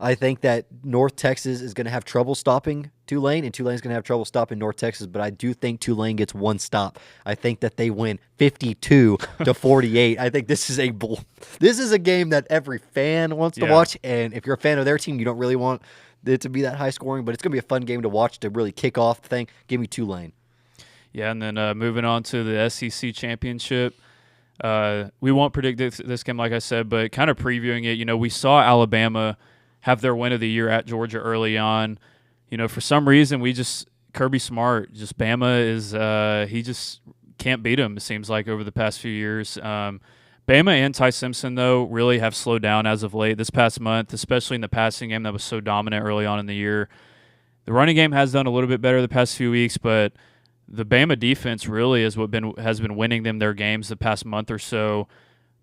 I think that North Texas is going to have trouble stopping Tulane, and Tulane's going to have trouble stopping North Texas, but I do think Tulane gets one stop. I think that they win 52-48. I think this is a game that every fan wants to watch, and if you're a fan of their team, you don't really want it to be that high scoring, but it's going to be a fun game to watch to really kick off the thing. Give me Tulane. Yeah, and then moving on to the SEC championship. We won't predict this game, like I said, but kind of previewing it, we saw Alabama have their win of the year at Georgia early on. For some reason, Kirby Smart, Bama is he just can't beat him, it seems like, over the past few years. Bama and Ty Simpson, though, really have slowed down as of late this past month, especially in the passing game that was so dominant early on in the year. The running game has done a little bit better the past few weeks, but the Bama defense really is has been winning them their games the past month or so.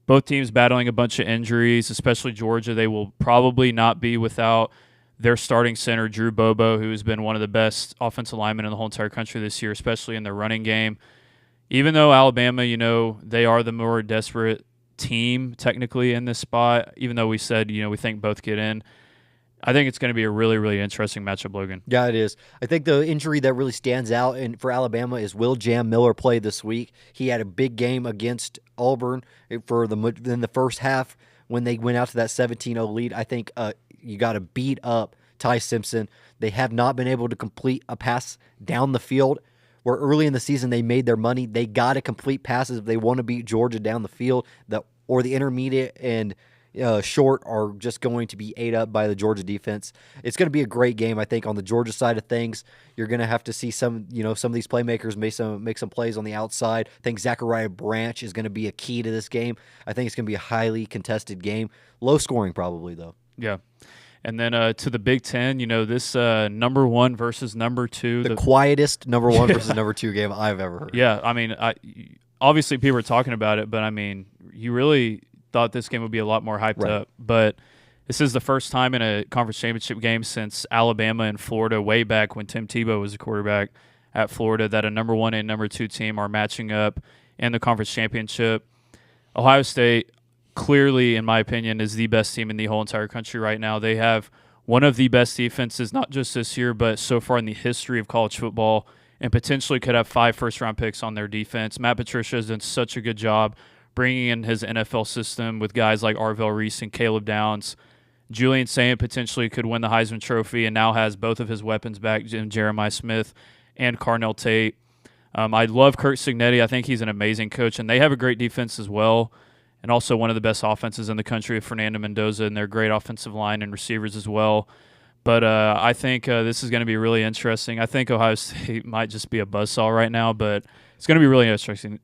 Both teams battling a bunch of injuries, especially Georgia. They will probably not be without their starting center, Drew Bobo, who has been one of the best offensive linemen in the whole entire country this year, especially in their running game. Even though Alabama, they are the more desperate team technically in this spot, even though we said, we think both get in, I think it's going to be a really, really interesting matchup, Logan. Yeah, it is. I think the injury that really stands out for Alabama is Will Jam Miller played this week. He had a big game against Auburn in the first half when they went out to that 17-0 lead. I think you got to beat up Ty Simpson. They have not been able to complete a pass down the field. Where early in the season they made their money. They got to complete passes if they want to beat Georgia down the field. Or the intermediate and short are just going to be ate up by the Georgia defense. It's going to be a great game, I think, on the Georgia side of things. You're going to have to see some of these playmakers make some plays on the outside. I think Zachariah Branch is going to be a key to this game. I think it's going to be a highly contested game. Low scoring probably, though. Yeah. And then to the Big Ten, this number one versus number two. The quietest number one versus number two game I've ever heard. Yeah, obviously people are talking about it, but you really thought this game would be a lot more hyped up. But this is the first time in a conference championship game since Alabama and Florida, way back when Tim Tebow was the quarterback at Florida, that a number one and number two team are matching up in the conference championship. Ohio State, clearly, in my opinion, is the best team in the whole entire country right now. They have one of the best defenses, not just this year, but so far in the history of college football, and potentially could have 5 first-round picks on their defense. Matt Patricia has done such a good job bringing in his NFL system with guys like Arvell Reese and Caleb Downs. Julian Saint potentially could win the Heisman Trophy and now has both of his weapons back in Jeremiah Smith and Carnell Tate. I love Kurt Signetti. I think he's an amazing coach, and they have a great defense as well, and also one of the best offenses in the country with Fernando Mendoza, and their great offensive line and receivers as well. But I think this is going to be really interesting. I think Ohio State might just be a buzzsaw right now, but it's going to be really interesting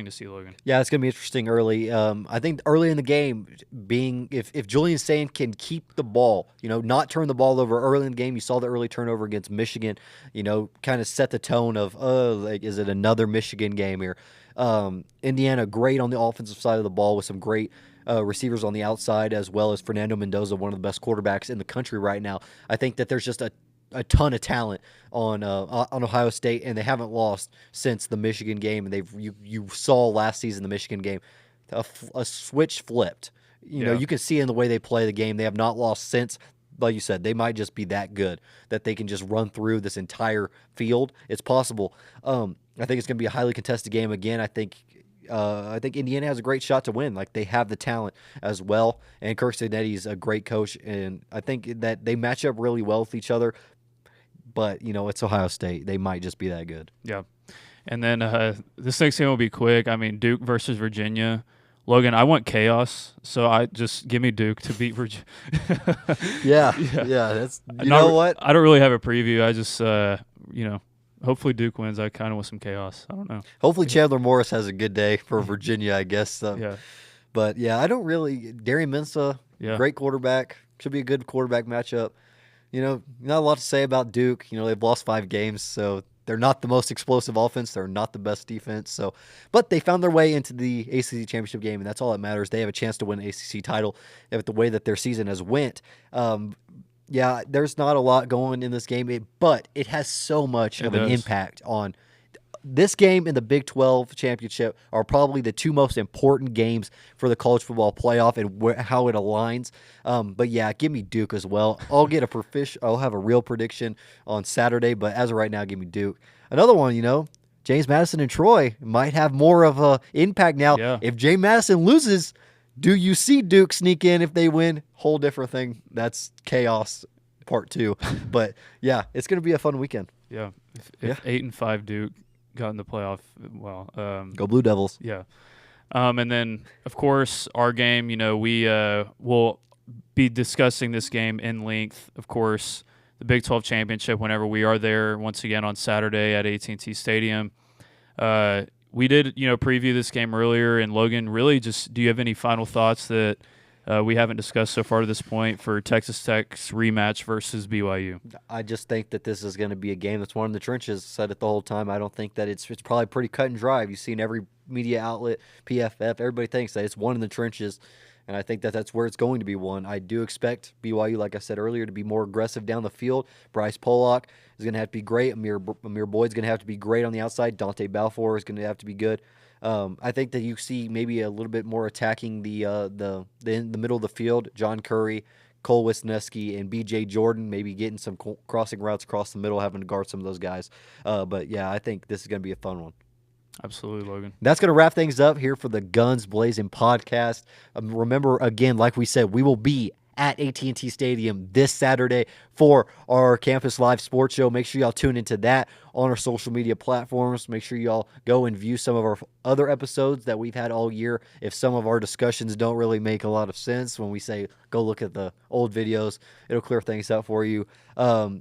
to see, Logan. Yeah, it's going to be interesting early. I think early in the game, if Julian Saint can keep the ball, not turn the ball over early in the game. You saw the early turnover against Michigan, kind of set the tone of, is it another Michigan game here? Indiana, great on the offensive side of the ball with some great receivers on the outside, as well as Fernando Mendoza, one of the best quarterbacks in the country right now. I think that there's just a ton of talent on Ohio State, and they haven't lost since the Michigan game. And you saw last season the Michigan game, a switch flipped. You can see in the way they play the game. They have not lost since. Like you said, they might just be that good that they can just run through this entire field. It's possible. I think it's going to be a highly contested game again. I think I think Indiana has a great shot to win. Like, they have the talent as well, and Kirk Cignetti's a great coach, and I think that they match up really well with each other. But it's Ohio State; they might just be that good. Yeah, and then this next game will be quick. I mean, Duke versus Virginia. Logan, I want chaos, so I just give me Duke to beat Virginia. Yeah. That's what? I don't really have a preview. I just hopefully Duke wins. I kind of want some chaos. I don't know. Hopefully Chandler Morris has a good day for Virginia, I guess. Yeah. But yeah, I don't really. Darian Mensah, great quarterback. Should be a good quarterback matchup. Not a lot to say about Duke. They've lost 5 games, so they're not the most explosive offense. They're not the best defense. So, but they found their way into the ACC championship game, and that's all that matters. They have a chance to win an ACC title with the way that their season has went. Yeah, there's not a lot going in this game, but it has so much of an impact on this game and the Big 12 championship are probably the 2 most important games for the college football playoff and how it aligns. But yeah, give me Duke as well. I'll have a real prediction on Saturday, but as of right now, give me Duke. Another one, James Madison and Troy might have more of an impact now. Yeah. If James Madison loses, do you see Duke sneak in if they win? Whole different thing. That's chaos part 2. But yeah, it's going to be a fun weekend. Yeah. If 8-5 Duke got in the playoff, go Blue Devils. Yeah. And then, of course, our game, we will be discussing this game in length. Of course, the Big 12 championship whenever we are there once again on Saturday at AT&T Stadium. We did, preview this game earlier, and Logan, really just do you have any final thoughts that we haven't discussed so far to this point for Texas Tech's rematch versus BYU? I just think that this is going to be a game that's won in the trenches. Said it the whole time. I don't think that it's probably pretty cut and dry. You've seen every media outlet, PFF, everybody thinks that it's won in the trenches, and I think that that's where it's going to be won. I do expect BYU, like I said earlier, to be more aggressive down the field. Bryce Pollock is going to have to be great. Amir Boyd's going to have to be great on the outside. Dante Balfour is going to have to be good. I think that you see maybe a little bit more attacking the middle of the field. John Curry, Cole Wisniewski, and B.J. Jordan, maybe getting some crossing routes across the middle, having to guard some of those guys. But, yeah, I think this is going to be a fun one. Absolutely, Logan. That's going to wrap things up here for the Guns Blazin podcast. Remember, again, like we said, we will be at AT&T Stadium this Saturday for our Campus Live Sports Show. Make sure y'all tune into that on our social media platforms. Make sure y'all go and view some of our other episodes that we've had all year. If some of our discussions don't really make a lot of sense when we say go look at the old videos, it'll clear things up for you.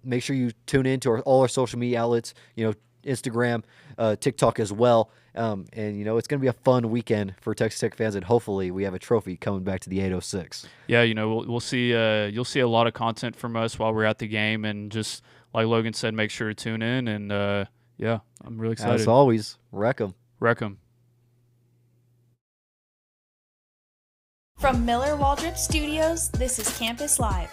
Make sure you tune in to all our social media outlets, Instagram, TikTok as well. And, it's going to be a fun weekend for Texas Tech fans, and hopefully we have a trophy coming back to the 806. Yeah, we'll see. You'll see a lot of content from us while we're at the game, and just like Logan said, make sure to tune in. And, yeah, I'm really excited. As always, wreck 'em. Wreck 'em. From Miller Waldrop Studios, this is Campus Live.